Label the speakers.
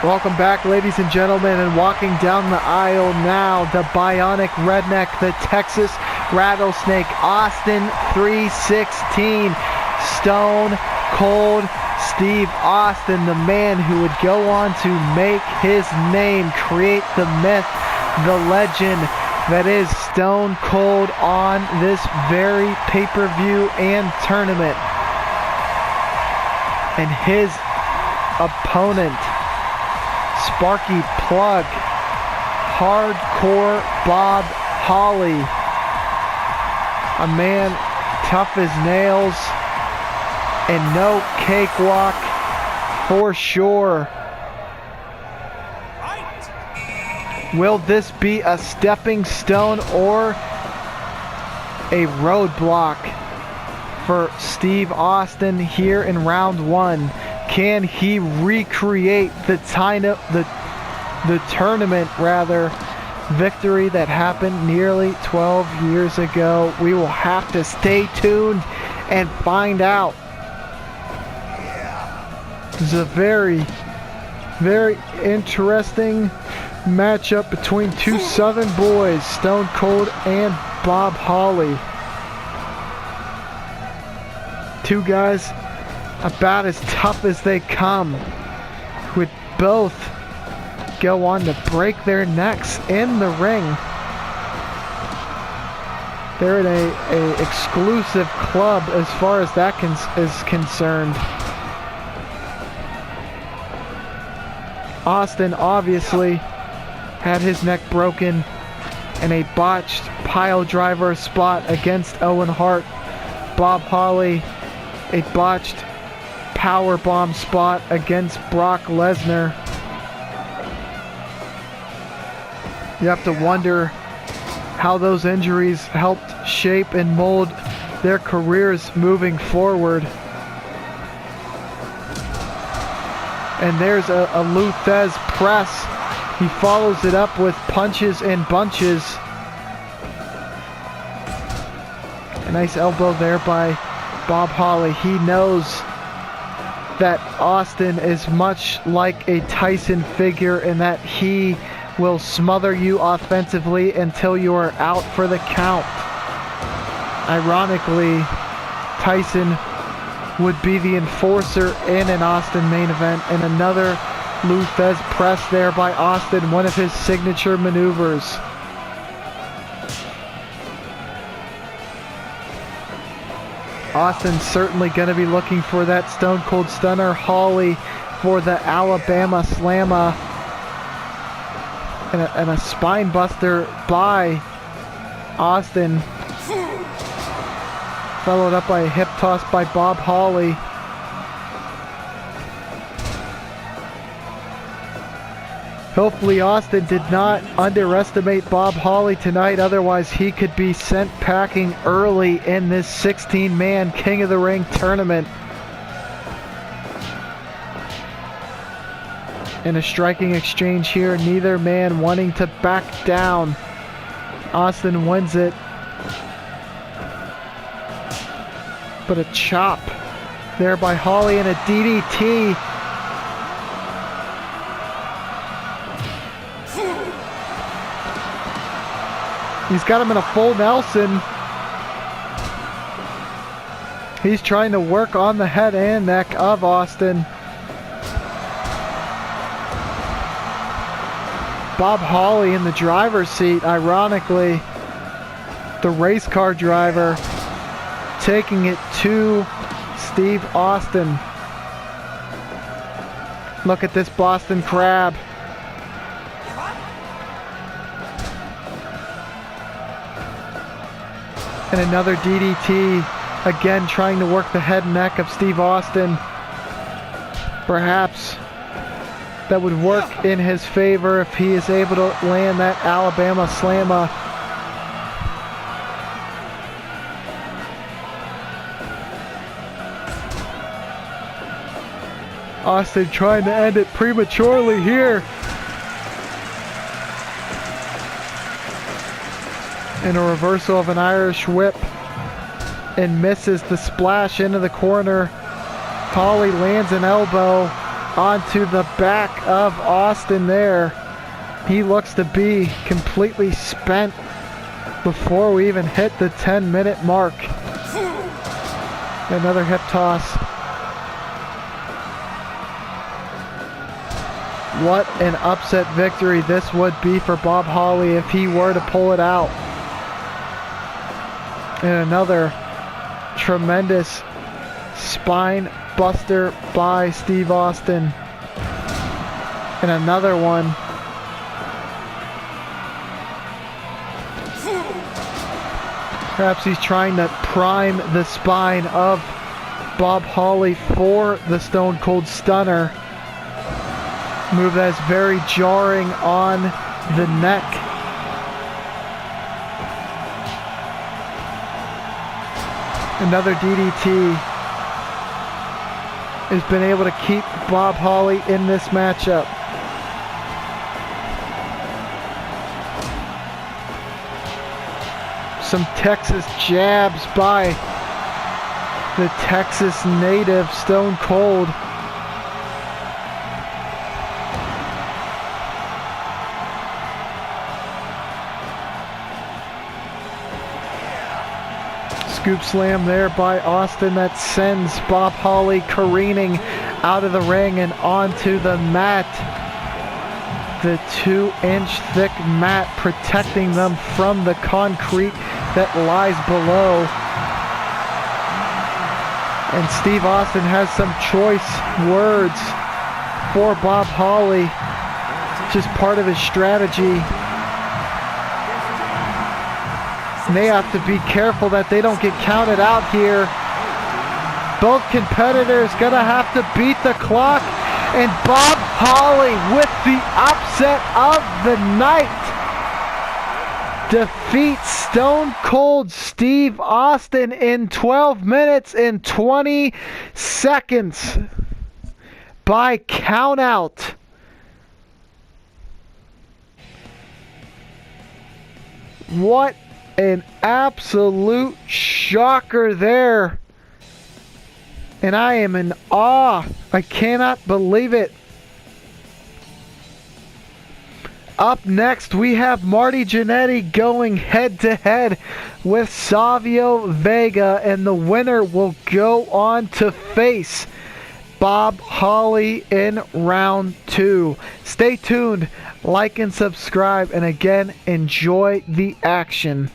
Speaker 1: Welcome back, ladies and gentlemen, and walking down the aisle now, the Bionic Redneck, the Texas Rattlesnake, Austin 316, Stone Cold Steve Austin, the man who would go on to make his name, create the myth, the legend that is Stone Cold on this very pay-per-view and tournament. And his opponent, Sparky Plug, Hardcore Bob Holly, a man tough as nails and no cakewalk for sure. Will this be a stepping stone or a roadblock for Steve Austin here in round one? Can he recreate the tournament victory that happened nearly 12 years ago? We will have to stay tuned and find out. This is a very, very interesting matchup between two Southern boys, Stone Cold and Bob Holly. Two guys about as tough as they come, would both go on to break their necks in the ring. They're in a exclusive club as far as that is concerned. Austin obviously had his neck broken in a botched pile driver spot against Owen Hart. Bob Holly, a botched power bomb spot against Brock Lesnar. You have to wonder how those injuries helped shape and mold their careers moving forward. And there's a Lou Thesz press. He follows it up with punches and bunches. A nice elbow there by Bob Holly. He knows that Austin is much like a Tyson figure in that he will smother you offensively until you are out for the count. Ironically, Tyson would be the enforcer in an Austin main event, and another Lou Thesz press there by Austin, one of his signature maneuvers. Austin's certainly going to be looking for that Stone Cold Stunner. Holly for the Alabama Slammer. And a spine buster by Austin. Followed up by a hip toss by Bob Holly. Hopefully Austin did not underestimate Bob Holly tonight, otherwise he could be sent packing early in this 16-man King of the Ring tournament. In a striking exchange here, neither man wanting to back down. Austin wins it. But a chop there by Holly and a DDT. He's got him in a full Nelson. He's trying to work on the head and neck of Austin. Bob Holly in the driver's seat, ironically. The race car driver taking it to Steve Austin. Look at this Boston Crab. And another DDT, again trying to work the head and neck of Steve Austin. Perhaps that would work in his favor if he is able to land that Alabama Slammer. Austin trying to end it prematurely here. And a reversal of an Irish whip, and misses the splash into the corner. Holly lands an elbow. onto the back of Austin there. He looks to be completely spent before we even hit the 10-minute mark. Another hip toss. What an upset victory this would be for Bob Holly if he were to pull it out. And another tremendous spine buster by Steve Austin. And another one. Perhaps he's trying to prime the spine of Bob Holly for the Stone Cold Stunner. Move that is very jarring on the neck. Another DDT has been able to keep Bob Holly in this matchup. Some Texas jabs by the Texas native Stone Cold. Scoop slam there by Austin that sends Bob Holly careening out of the ring and onto the mat. The 2-inch thick mat protecting them from the concrete that lies below. And Steve Austin has some choice words for Bob Holly, just part of his strategy. And they have to be careful that they don't get counted out here. Both competitors gonna have to beat the clock. And Bob Holly with the upset of the night defeats Stone Cold Steve Austin in 12 minutes and 20 seconds by countout. What an absolute shocker there. And I am in awe. I cannot believe it. Up next, we have Marty Jannetty going head-to-head with Savio Vega, and the winner will go on to face Bob Holly in round 2. Stay tuned, like and subscribe, and again, enjoy the action.